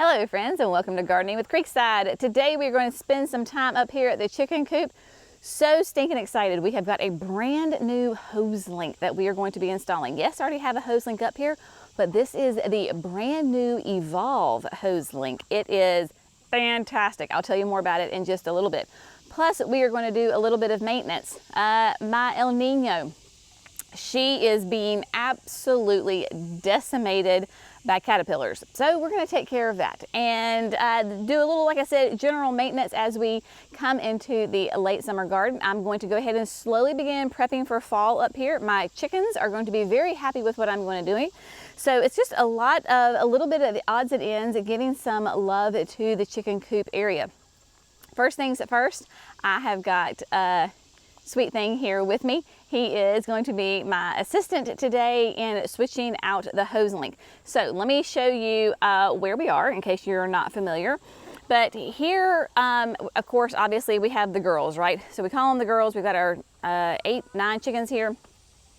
Hello friends, and welcome to Gardening with Creekside. Today we're going to spend some time up here at the chicken coop. So stinking excited. We have got a brand new hose link that we are going to be installing. Yes, I already have a hose link up here, but this is the brand new Evolve hose link. It is fantastic. I'll tell you more about it in just a little bit. Plus, we are going to do a little bit of maintenance. My El Nino, she is being absolutely decimated by caterpillars. So we're going to take care of that and do a little, like I said, general maintenance as we come into the late summer garden. I'm going to go ahead and slowly begin prepping for fall up here. My chickens are going to be very happy with what I'm going to do. So it's just a little bit of the odds and ends of giving some love to the chicken coop area. First things first, I have got Sweet Thing here with me. He is going to be my assistant today in switching out the hose link. So let me show you where we are in case you're not familiar. But here, of course, obviously we have the girls, right? So we call them the girls. We've got our 8, 9 chickens here.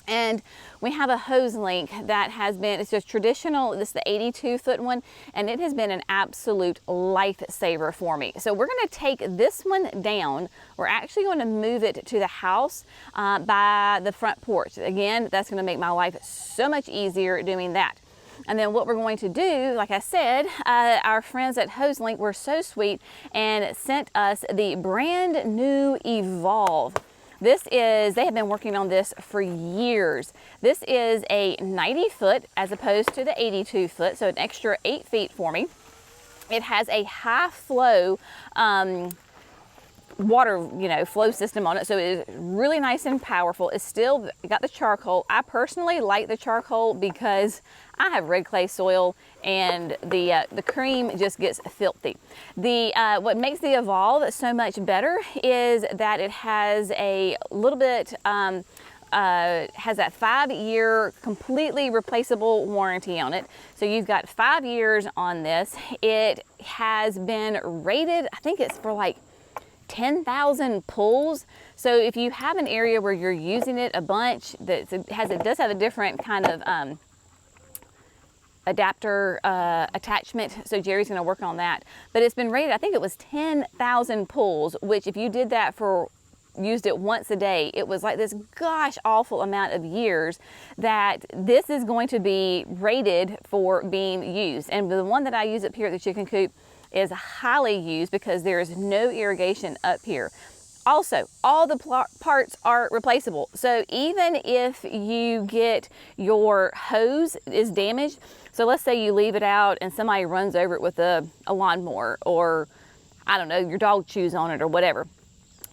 And we have a hose link that has been, it's just traditional, this is the 82-foot one, and it has been an absolute lifesaver for me. So we're gonna take this one down. We're actually gonna move it to the house by the front porch. Again, that's gonna make my life so much easier doing that. And then what we're going to do, like I said, our friends at HoseLink were so sweet and sent us the brand new Evolve. This is, they have been working on this for years. This is a 90-foot as opposed to the 82-foot, so an extra 8 feet for me. It has a high flow water, flow system on it, so it is really nice and powerful. It's still got the charcoal. I personally like the charcoal because I have red clay soil and the cream just gets filthy. What makes the Evolve so much better is that it has a little bit has that 5-year completely replaceable warranty on it. So you've got 5 years on this. It has been rated, I think it's for like 10,000 pulls. So if you have an area where you're using it a bunch, it does have a different kind of adapter attachment. So Jerry's going to work on that. But it's been rated, I think it was 10,000 pulls, which if you did that used it once a day, it was like this gosh awful amount of years that this is going to be rated for being used. And the one that I use up here at the chicken coop is highly used because there is no irrigation up here. Also, all the parts are replaceable. So even if you get your hose is damaged, so let's say you leave it out and somebody runs over it with a lawnmower, or I don't know, your dog chews on it or whatever,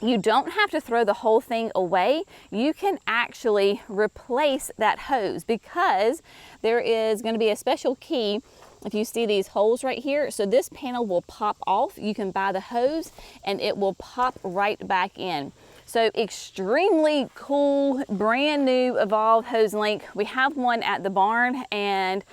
you don't have to throw the whole thing away. You can actually replace that hose because there is going to be a special key. If you see these holes right here, so this panel will pop off. You can buy the hose and it will pop right back in. So extremely cool, brand new Evolve hose link. We have one at the barn, and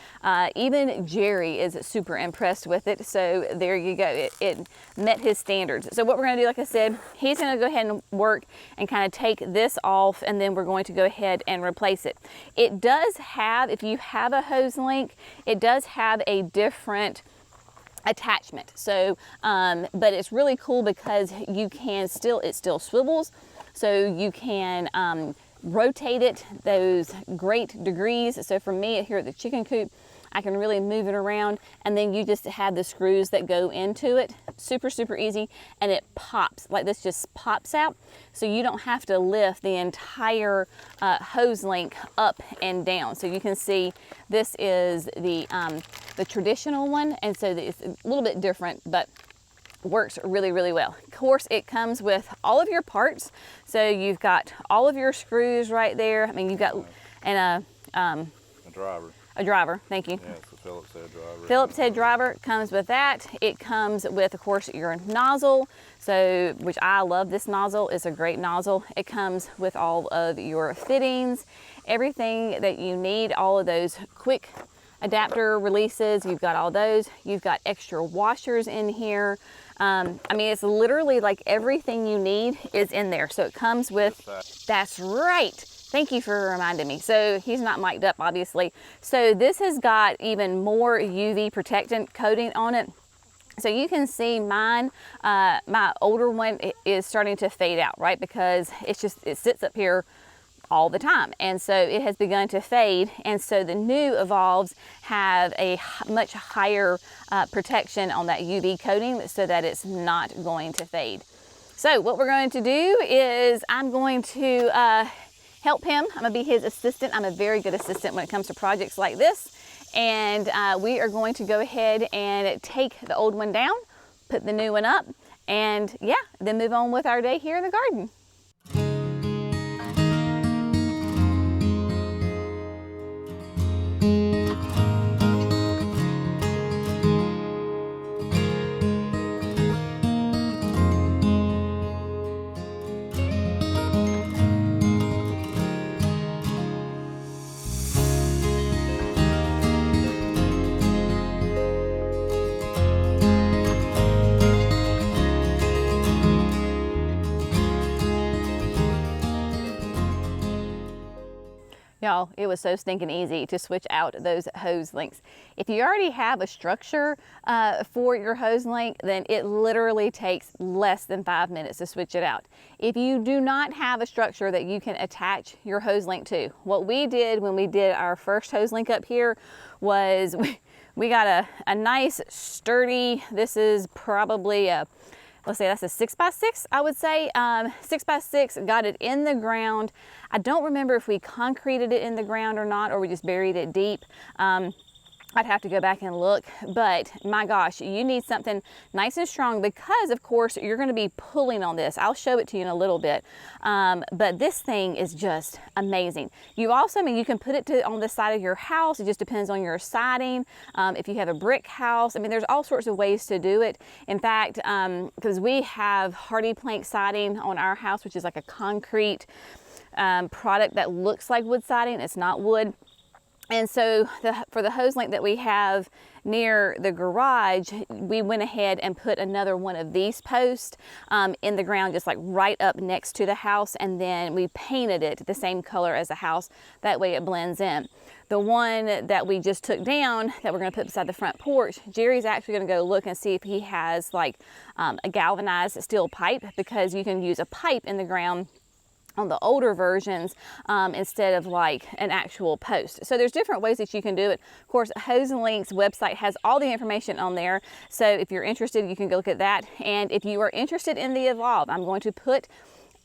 even Jerry is super impressed with it. So there you go, it met his standards. So what we're gonna do, like I said, he's gonna go ahead and work and kind of take this off, and then we're going to go ahead and replace it. It does have, if you have a hose link, it does have a different attachment. So, but it's really cool because you can it still swivels, so you can rotate it those great degrees. So for me here at the chicken coop, I can really move it around, and then you just have the screws that go into it. Super, super easy, and it pops, like this just pops out. So you don't have to lift the entire hose link up and down. So you can see this is the traditional one, and so it's a little bit different, but works really, really well. Of course, it comes with all of your parts. So you've got all of your screws right there. I mean, you've got, and a driver. A driver, thank you. Yeah, it's a Phillips head driver. Phillips head driver comes with that. It comes with, of course, your nozzle, so which I love this nozzle. It's a great nozzle. It comes with all of your fittings, everything that you need, all of those quick adapter releases. You've got all those. You've got extra washers in here. I mean, it's literally like everything you need is in there. So it comes with, that's right. Thank you for reminding me. So he's not mic'd up, obviously. So this has got even more UV protectant coating on it. So you can see mine, my older one is starting to fade out, right? Because it sits up here all the time. And so it has begun to fade. And so the new evolves have a much higher protection on that UV coating so that it's not going to fade. So what we're going to do is I'm going to help him. I'm gonna be his assistant. I'm a very good assistant when it comes to projects like this. And we are going to go ahead and take the old one down, put the new one up, and yeah, then move on with our day here in the garden. Y'all, it was so stinking easy to switch out those hose links. If you already have a structure for your hose link, then it literally takes less than 5 minutes to switch it out. If you do not have a structure that you can attach your hose link to, what we did when we did our first hose link up here was we got a nice sturdy, this is probably a, let's say that's a 6x6, I would say. 6x6, got it in the ground. I don't remember if we concreted it in the ground or not, or we just buried it deep. I'd have to go back and look, but my gosh, you need something nice and strong because of course you're gonna be pulling on this. I'll show it to you in a little bit, but this thing is just amazing. You also, I mean, you can put it on the side of your house. It just depends on your siding. If you have a brick house, I mean, there's all sorts of ways to do it. In fact, because we have hardy plank siding on our house, which is like a concrete product that looks like wood siding. It's not wood. And so for the hose link that we have near the garage, we went ahead and put another one of these posts in the ground, just like right up next to the house. And then we painted it the same color as the house. That way it blends in. The one that we just took down that we're gonna put beside the front porch, Jerry's actually gonna go look and see if he has like a galvanized steel pipe, because you can use a pipe in the ground on the older versions instead of like an actual post. So there's different ways that you can do it. Of course, Hose and Link's website has all the information on there. So if you're interested, you can go look at that. And if you are interested in the Evolve, I'm going to put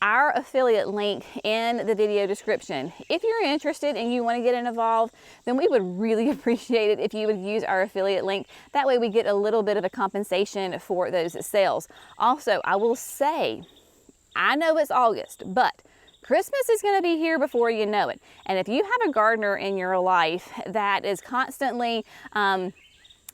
our affiliate link in the video description. If you're interested and you want to get an Evolve, then we would really appreciate it if you would use our affiliate link. That way we get a little bit of a compensation for those sales. Also, I will say, I know it's August, but Christmas is going to be here before you know it. And if you have a gardener in your life that is constantly on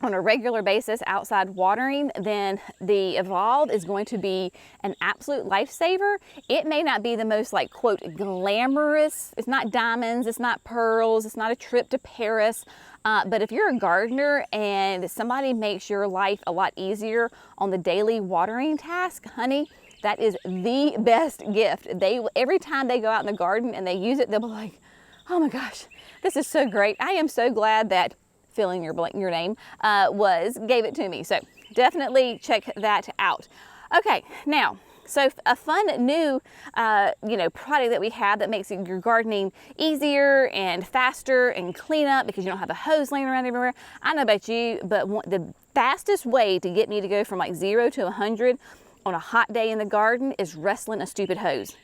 a regular basis outside watering, then the Evolve is going to be an absolute lifesaver. It may not be the most like quote glamorous, it's not diamonds, it's not pearls, it's not a trip to Paris, but if you're a gardener and somebody makes your life a lot easier on the daily watering task, honey, that is the best gift. Every time they go out in the garden and they use it, they'll be like, oh my gosh, this is so great. I am so glad that filling your name gave it to me. So definitely check that out. Okay, now, so a fun new product that we have that makes your gardening easier and faster and clean up because you don't have a hose laying around everywhere. I don't know about you, but the fastest way to get me to go from like 0 to 100 on a hot day in the garden is wrestling a stupid hose.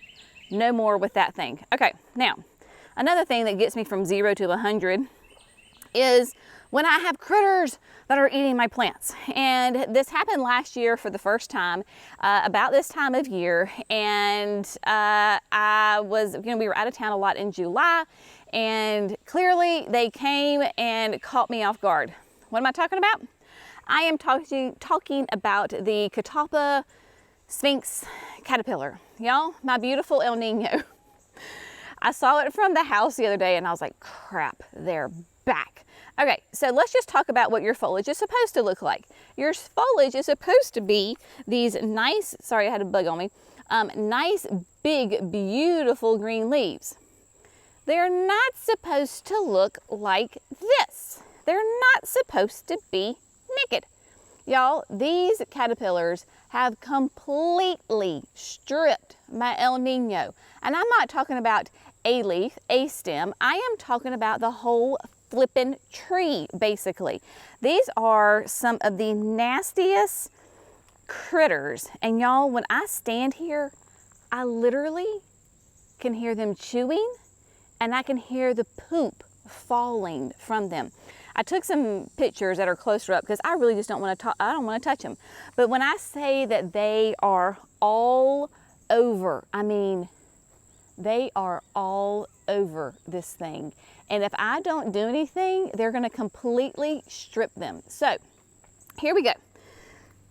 No more with that thing. Okay, now, another thing that gets me from 0 to 100 is when I have critters that are eating my plants. And this happened last year for the first time, about this time of year. And we were out of town a lot in July, and clearly they came and caught me off guard. What am I talking about? I am talking about the Catawba Sphinx caterpillar. Y'all, my beautiful El Niño. I saw it from the house the other day and I was like, crap, they're back. Okay, so let's just talk about what your foliage is supposed to look like. Your foliage is supposed to be these nice, sorry, I had a bug on me, nice, big, beautiful green leaves. They're not supposed to look like this. They're not supposed to be naked. Y'all, these caterpillars have completely stripped my El Nino. And I'm not talking about a leaf, a stem. I am talking about the whole flippin' tree, basically. These are some of the nastiest critters. And y'all, when I stand here, I literally can hear them chewing, and I can hear the poop falling from them. I took some pictures that are closer up because I really just don't want to touch them. But when I say that they are all over, I mean, they are all over this thing. And if I don't do anything, they're going to completely strip them. So here we go.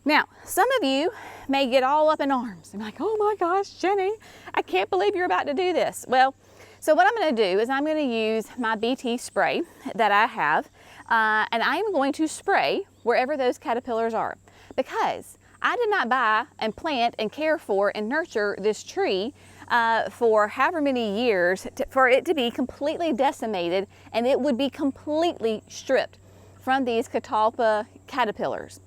Now, some of you may get all up in arms and be like, oh my gosh, Jenny, I can't believe you're about to do this. Well, so what I'm going to do is I'm going to use my BT spray that I have, and I am going to spray wherever those caterpillars are, because I did not buy and plant and care for and nurture this tree for however many years for it to be completely decimated, and it would be completely stripped from these catalpa caterpillars.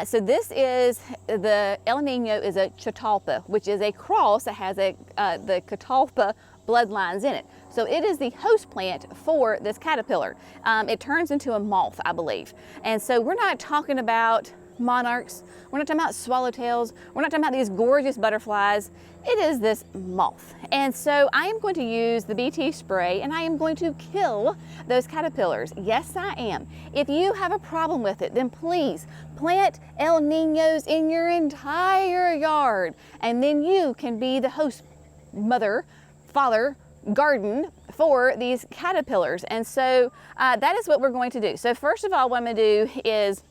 So this is, the El Nino is a catalpa, which is a cross that has the catalpa bloodlines in it. So it is the host plant for this caterpillar. It turns into a moth, I believe. And so we're not talking about monarchs, we're not talking about swallowtails, we're not talking about these gorgeous butterflies. It is this moth. And so I am going to use the BT spray, and I am going to kill those caterpillars. Yes, I am. If you have a problem with it, then please plant El Ninos in your entire yard, and then you can be the host mother, father, garden for these caterpillars. And so that is what we're going to do. So first of all, what I'm going to do is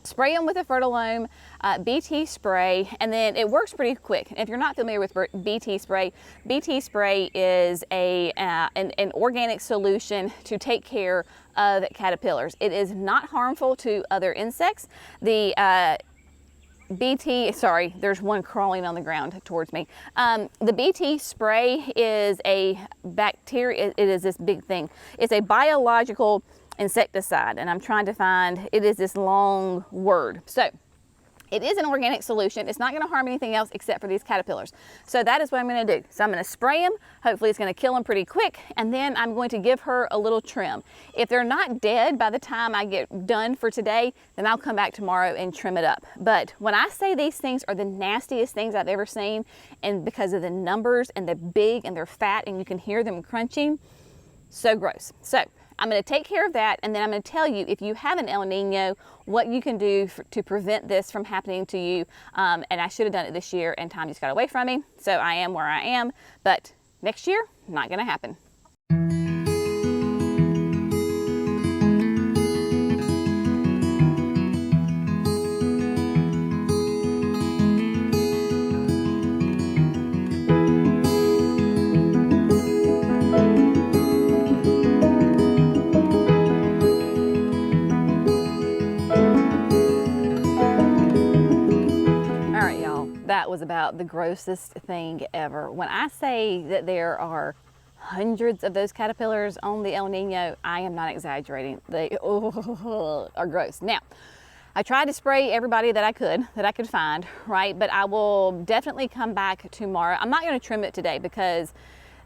spray them with a Fertilome BT spray, and then it works pretty quick. If you're not familiar with BT spray is an organic solution to take care of caterpillars. It is not harmful to other insects. The sorry, there's one crawling on the ground towards me. The BT spray is a bacteria, it is this big thing. It's a biological insecticide, and I'm trying to find, it is this long word. So it is an organic solution. It's not going to harm anything else except for these caterpillars. So that is what I'm going to do. So I'm going to spray them. Hopefully it's going to kill them pretty quick. And then I'm going to give her a little trim. If they're not dead by the time I get done for today, then I'll come back tomorrow and trim it up. But when I say these things are the nastiest things I've ever seen, and because of the numbers and the big and they're fat and you can hear them crunching, so gross. So I'm going to take care of that, and then I'm going to tell you, if you have an El Nino, what you can do to prevent this from happening to you. And I should have done it this year, and time just got away from me. So I am where I am, but next year, not going to happen. That was about the grossest thing ever. When I say that there are hundreds of those caterpillars on the El Nino, I am not exaggerating. They are gross. Now, I tried to spray everybody that I could find, right? But I will definitely come back tomorrow. I'm not going to trim it today because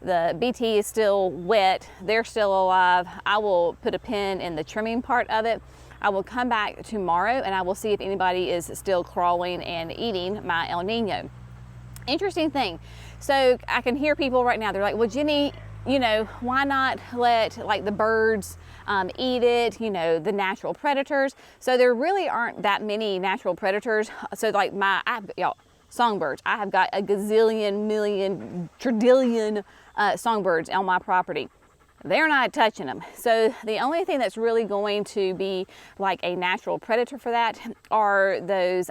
the BT is still wet. They're still alive. I will put a pin in the trimming part of it. I will come back tomorrow and I will see if anybody is still crawling and eating my El Nino. Interesting thing. So I can hear people right now, they're like, well, Jenny, you know, why not let like the birds eat it, you know, the natural predators. So there really aren't that many natural predators. So like y'all, songbirds, I have got a gazillion, million, trillion songbirds on my property. They're not touching them. So the only thing that's really going to be like a natural predator for that are those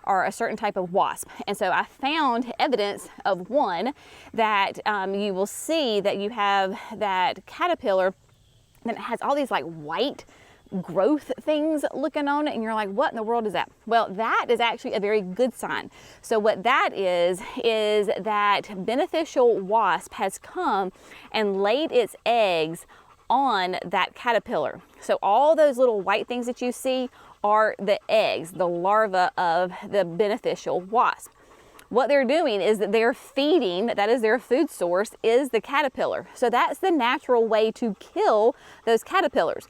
are a certain type of wasp. And so I found evidence of one that you will see that you have that caterpillar that has all these like white growth things looking on it, and you're like, what in the world is that? Well, that is actually a very good sign. So what that is that beneficial wasp has come and laid its eggs on that caterpillar. So all those little white things that you see are the eggs, the larvae of the beneficial wasp. What they're doing is that they're feeding, that is their food source, is the caterpillar. So that's the natural way to kill those caterpillars.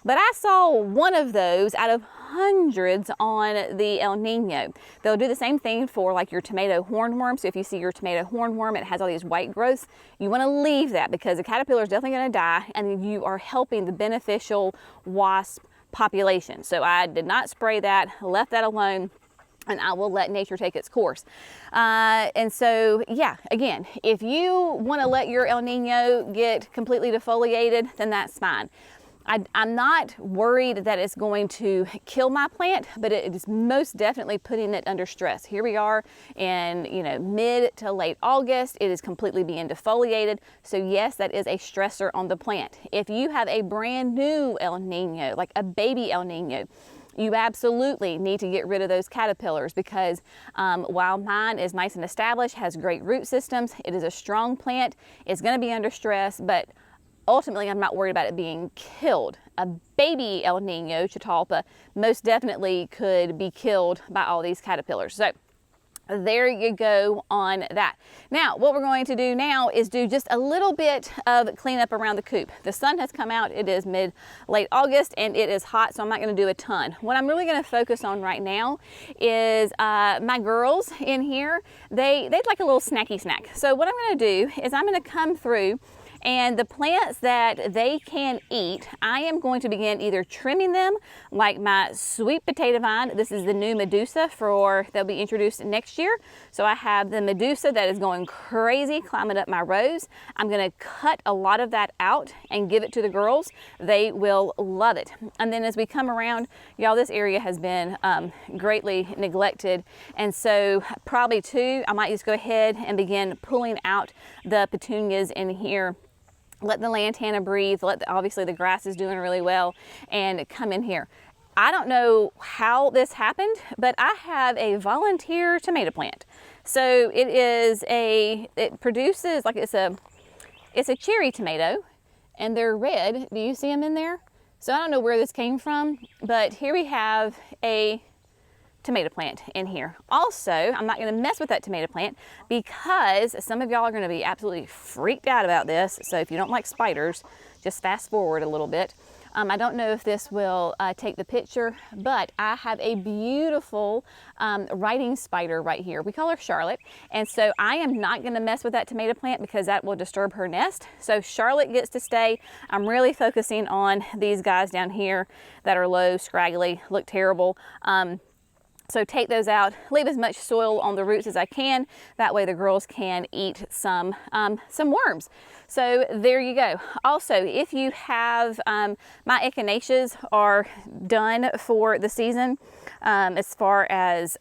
But I saw one of those out of hundreds on the El Nino. They'll do the same thing for like your tomato hornworm. So if you see your tomato hornworm, it has all these white growths, you want to leave that because the caterpillar is definitely going to die, and you are helping the beneficial wasp population. So I did not spray that, left that alone, and I will let nature take its course. And so, yeah, again, if you want to let your El Nino get completely defoliated, then that's fine. I'm not worried that it's going to kill my plant, but it is most definitely putting it under stress. Here we are in, mid to late August. It is completely being defoliated. So yes, that is a stressor on the plant. If you have a brand new El Nino, like a baby El Nino, you absolutely need to get rid of those caterpillars because while mine is nice and established, has great root systems, it is a strong plant, it's going to be under stress, but ultimately I'm not worried about it being killed. A baby El Nino Catalpa most definitely could be killed by all these caterpillars. So there you go on that. Now, what we're going to do now is do just a little bit of cleanup around the coop. The sun has come out. It is late August and it is hot, so I'm not going to do a ton. What I'm really going to focus on right now is my girls in here. They'd like a little snacky snack. So what I'm going to do is I'm going to come through, and the plants that they can eat, I am going to begin either trimming them, like my sweet potato vine. This is the new Medusa they'll be introduced next year. So I have the Medusa that is going crazy, climbing up my rows. I'm gonna cut a lot of that out and give it to the girls. They will love it. And then as we come around, y'all, this area has been greatly neglected. And so probably too, I might just go ahead and begin pulling out the petunias in here. Let the lantana breathe, obviously the grass is doing really well, and come in here. I don't know how this happened, but I have a volunteer tomato plant. So it produces, like it's a cherry tomato, and they're red. Do you see them in there? So I don't know where this came from, but here we have a tomato plant in here. Also, I'm not going to mess with that tomato plant because some of y'all are going to be absolutely freaked out about this. So if you don't like spiders, just fast forward a little bit. I don't know if this will take the picture, but I have a beautiful writing spider right here. We call her Charlotte. And so I am not going to mess with that tomato plant because that will disturb her nest. So Charlotte gets to stay. I'm really focusing on these guys down here that are low, scraggly, look terrible. So take those out, leave as much soil on the roots as I can. That way the girls can eat some worms. So there you go. Also, if you have, my echinaceas are done for the season as far as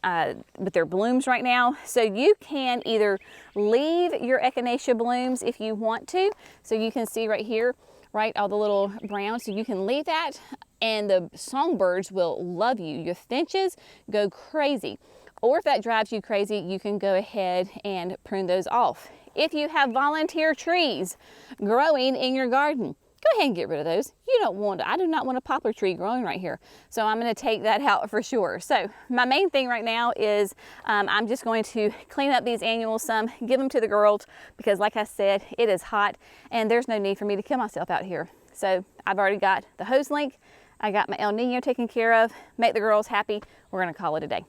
with their blooms right now. So you can either leave your echinacea blooms if you want to. So you can see right here, right, all the little brown. So you can leave that, and the songbirds will love you. Your finches go crazy. Or if that drives you crazy, you can go ahead and prune those off. If you have volunteer trees growing in your garden, go ahead and get rid of those. I do not want a poplar tree growing right here. So I'm going to take that out for sure. So my main thing right now is I'm just going to clean up these annuals some, give them to the girls, because like I said, it is hot and there's no need for me to kill myself out here. So I've already got the hose link. I got my El Nino taken care of, make the girls happy. We're going to call it a day.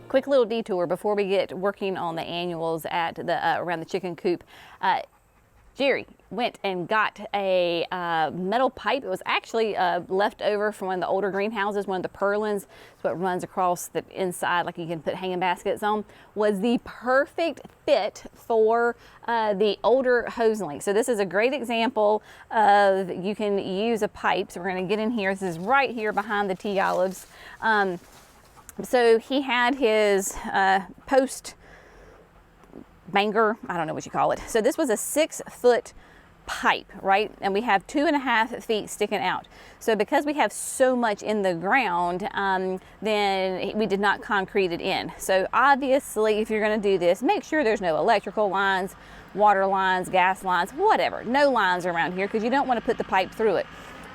Quick little detour before we get working on the annuals at the around the chicken coop. Jerry went and got a metal pipe. It was actually left over from one of the older greenhouses, one of the purlins. It's what runs across the inside, like you can put hanging baskets on. Was the perfect fit for the older hose link. So this is a great example of you can use a pipe. So we're going to get in here. This is right here behind the tea olives. So he had his post banger, I don't know what you call it. So this was a 6-foot pipe, right? And we have 2.5 feet sticking out. So because we have so much in the ground, then we did not concrete it in. So obviously, if you're going to do this, make sure there's no electrical lines, water lines, gas lines, whatever. No lines around here, because you don't want to put the pipe through it.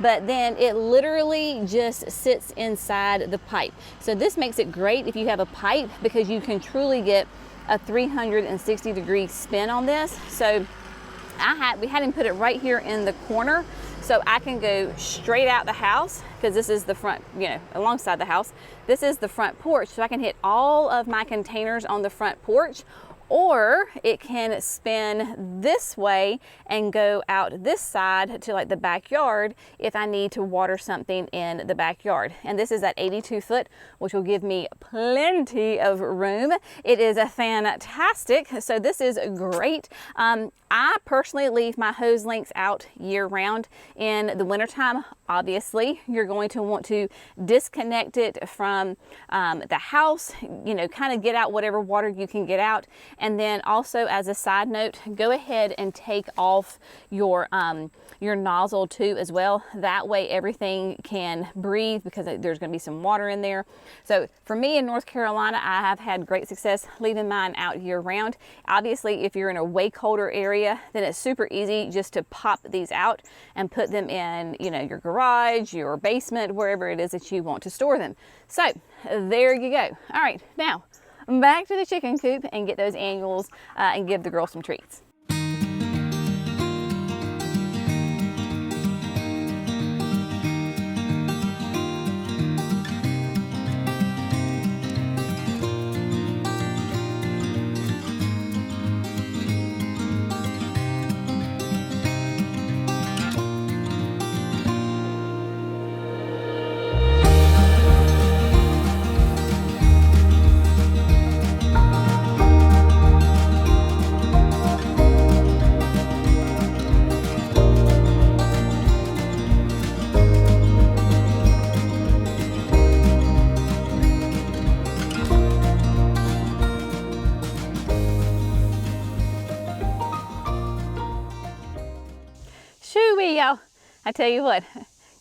But then it literally just sits inside the pipe. So this makes it great if you have a pipe, because you can truly get a 360-degree spin on this. So we had him put it right here in the corner, so I can go straight out the house, because this is the front, you know, alongside the house. This is the front porch, so I can hit all of my containers on the front porch, or it can spin this way and go out this side to like the backyard if I need to water something in the backyard. And this is at 82 foot, which will give me plenty of room. It is a fantastic, so this is great. I personally leave my hose links out year round. In the wintertime, obviously, you're going to want to disconnect it from the house, you know, kind of get out whatever water you can get out. And then also, as a side note, go ahead and take off your nozzle too as well. That way everything can breathe, because there's going to be some water in there. So for me in North Carolina, I have had great success leaving mine out year round. Obviously, if you're in a way colder area, then it's super easy just to pop these out and put them in, you know, your garage, your basement, wherever it is that you want to store them. So there you go. All right, now back to the chicken coop and get those annuals and give the girls some treats. Y'all, I tell you what,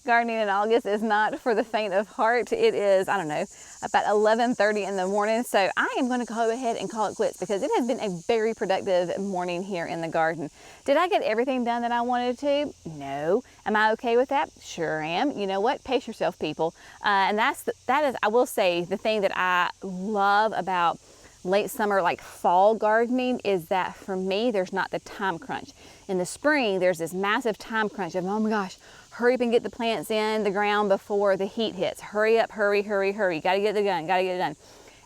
gardening in August is not for the faint of heart. It is, I don't know, about 11:30 in the morning. So I am going to go ahead and call it quits, because it has been a very productive morning here in the garden. Did I get everything done that I wanted to? No. Am I okay with that? Sure am. You know what? Pace yourself, people. And that is, I will say, the thing that I love about late summer, like fall gardening, is that for me, there's not the time crunch. In the spring, there's this massive time crunch of, oh my gosh, hurry up and get the plants in the ground before the heat hits. Hurry up, hurry, hurry, hurry. Gotta get it done, gotta get it done.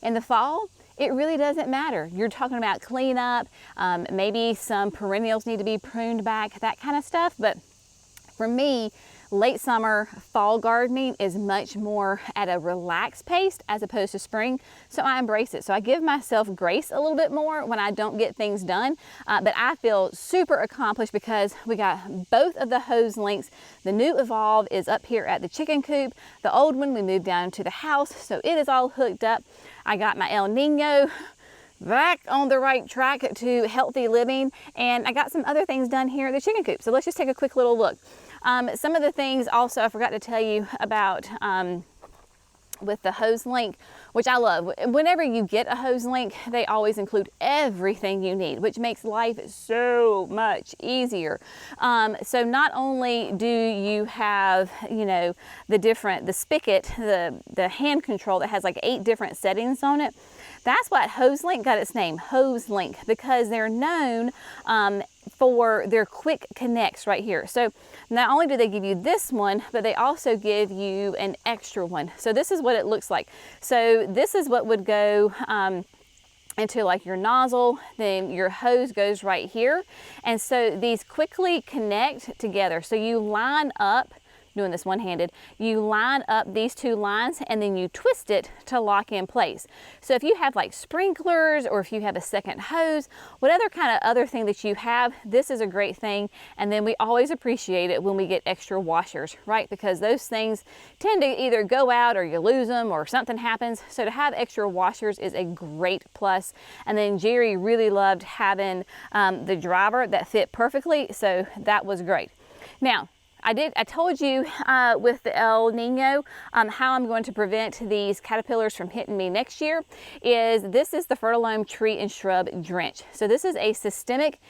In the fall, it really doesn't matter. You're talking about cleanup, maybe some perennials need to be pruned back, that kind of stuff. But for me, late summer, fall gardening is much more at a relaxed pace as opposed to spring. So I embrace it. So I give myself grace a little bit more when I don't get things done. But I feel super accomplished because we got both of the hose links. The new Evolve is up here at the chicken coop. The old one we moved down to the house. So it is all hooked up. I got my El Niño back on the right track to healthy living. And I got some other things done here at the chicken coop. So let's just take a quick little look. Some of the things also I forgot to tell you about with the hose link, which I love. Whenever you get a hose link, they always include everything you need, which makes life so much easier. So not only do you have, you know, the spigot, the hand control that has like 8 different settings on it. That's what Hose Link got its name, Hose Link, because they're known for their quick connects right here. So not only do they give you this one, but they also give you an extra one. So this is what it looks like. So this is what would go into like your nozzle, then your hose goes right here. And so these quickly connect together. So you line up doing this one-handed, you line up these two lines and then you twist it to lock in place. So if you have like sprinklers or if you have a second hose, whatever kind of other thing that you have, this is a great thing. And then we always appreciate it when we get extra washers, right? Because those things tend to either go out or you lose them or something happens. So to have extra washers is a great plus. And then Jerry really loved having the driver that fit perfectly, so that was great. Now, I told you with the El Nino how I'm going to prevent these caterpillars from hitting me next year. This is the Fertilome Tree and Shrub Drench. So this is a systemic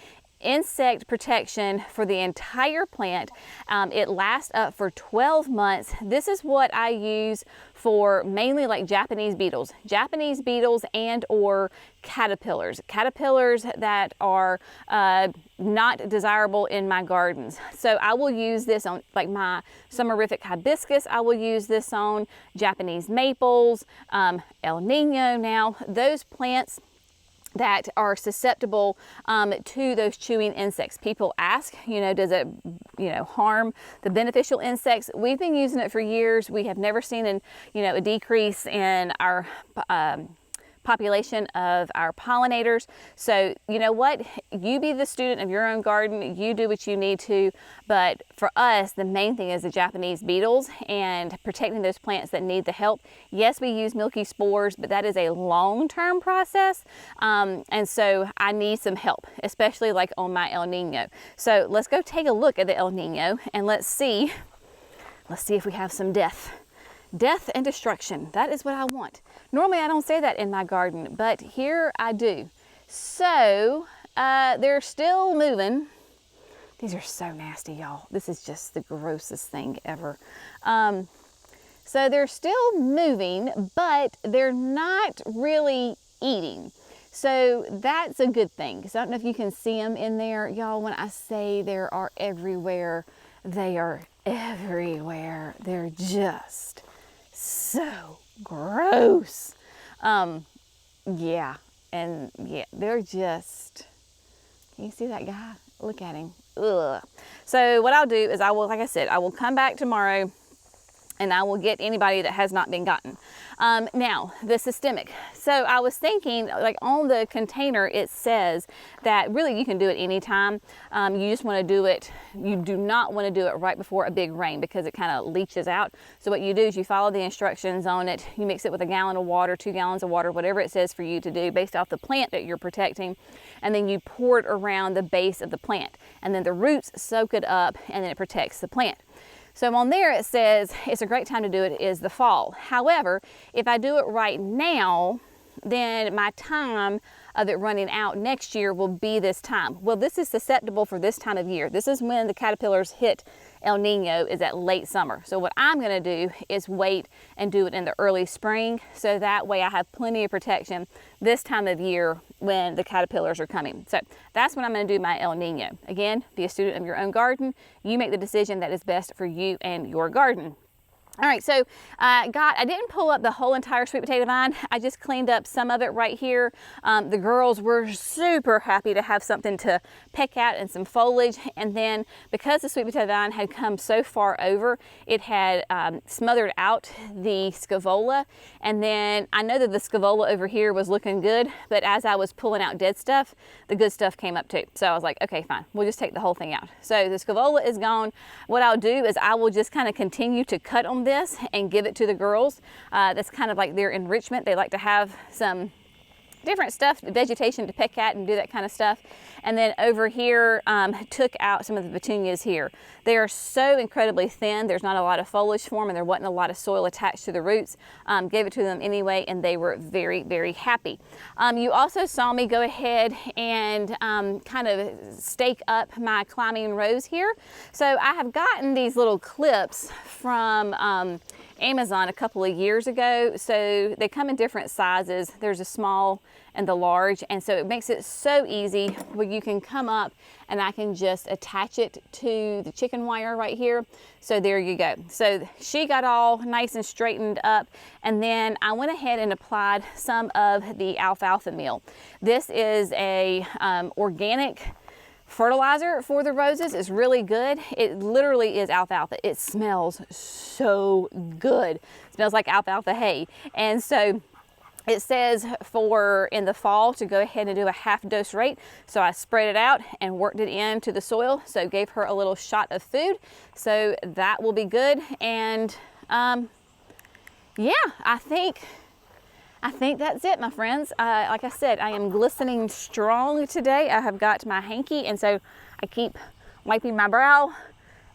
insect protection for the entire plant. It lasts up for 12 months. This is what I use for mainly like Japanese beetles and or caterpillars that are not desirable in my gardens. So I will use this on like my summerific hibiscus. I will use this on Japanese maples, El Nino. Now those plants that are susceptible to those chewing insects. People ask, does it, harm the beneficial insects? We've been using it for years. We have never seen a decrease in our population of our pollinators. So you know what, you be the student of your own garden, you do what you need to, but for us the main thing is the Japanese beetles and protecting those plants that need the help. Yes, we use milky spores, but that is a long-term process, and so I need some help, especially like on my El Nino. So let's go take a look at the El Nino and let's see if we have some death and destruction. That is what I want. Normally I don't say that in my garden, but here I do. So they're still moving. These are so nasty, y'all. This is just the grossest thing ever. So they're still moving, but they're not really eating. So that's a good thing. So I don't know if you can see them in there. Y'all, when I say they are everywhere, they are everywhere. They're just so gross. Yeah, they're just, can you see that guy? Look at him. Ugh. So what I'll do is I will, like I said, I will come back tomorrow and I will get anybody that has not been gotten. Now, the systemic. So I was thinking, like on the container, it says that really you can do it anytime. You just want to do it, you do not want to do it right before a big rain because it kind of leaches out. So what you do is you follow the instructions on it. You mix it with a gallon of water, 2 gallons of water, whatever it says for you to do based off the plant that you're protecting. And then you pour it around the base of the plant. And then the roots soak it up and then it protects the plant. So on there it says it's a great time to do it is the fall. However, if I do it right now, then my time of it running out next year will be this time. Well, this is susceptible for this time of year. This is when the caterpillars hit El Nino, is at late summer. So what I'm gonna do is wait and do it in the early spring. So that way I have plenty of protection this time of year when the caterpillars are coming. So that's when I'm gonna do my El Nino. Again, be a student of your own garden. You make the decision that is best for you and your garden. All right, so I didn't pull up the whole entire sweet potato vine. I just cleaned up some of it right here. The girls were super happy to have something to peck at and some foliage. And then because the sweet potato vine had come so far over, it had smothered out the scavola. And then I know that the scavola over here was looking good, but as I was pulling out dead stuff, the good stuff came up too. So I was like, okay, fine, we'll just take the whole thing out. So the scavola is gone. What I'll do is I will just kind of continue to cut on this and give it to the girls. That's kind of like their enrichment. They like to have some different stuff, vegetation to peck at and do that kind of stuff. And then over here, took out some of the petunias here. They are so incredibly thin. There's not a lot of foliage for them and there wasn't a lot of soil attached to the roots. Gave it to them anyway and they were very, very happy. You also saw me go ahead and kind of stake up my climbing rose here. So I have gotten these little clips from Amazon a couple of years ago. So they come in different sizes. There's a small and the large, and so it makes it so easy where you can come up and I can just attach it to the chicken wire right here. So there you go. So she got all nice and straightened up, and then I went ahead and applied some of the alfalfa meal. This is a organic fertilizer for the roses is really good. It literally is alfalfa. It smells so good. It smells like alfalfa hay. And so it says for in the fall to go ahead and do a half dose rate. So I spread it out and worked it into the soil. So gave her a little shot of food. So that will be good. And yeah, I think that's it, my friends. Like I said, I am glistening strong today. I have got my hanky, and so I keep wiping my brow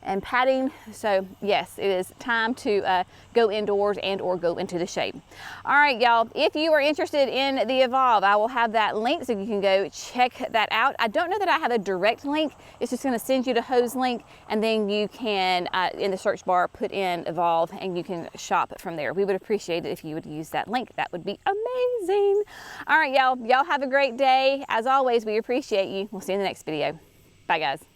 and patting. So yes, it is time to go indoors and or go into the shade. All right, y'all, if you are interested in the Evolve, I will have that link so you can go check that out. I don't know that I have a direct link. It's just going to send you the hose link, and then you can in the search bar put in Evolve and you can shop from there. We would appreciate it if you would use that link. That would be amazing. All right, y'all have a great day. As always, we appreciate you. We'll see you in the next video. Bye, guys.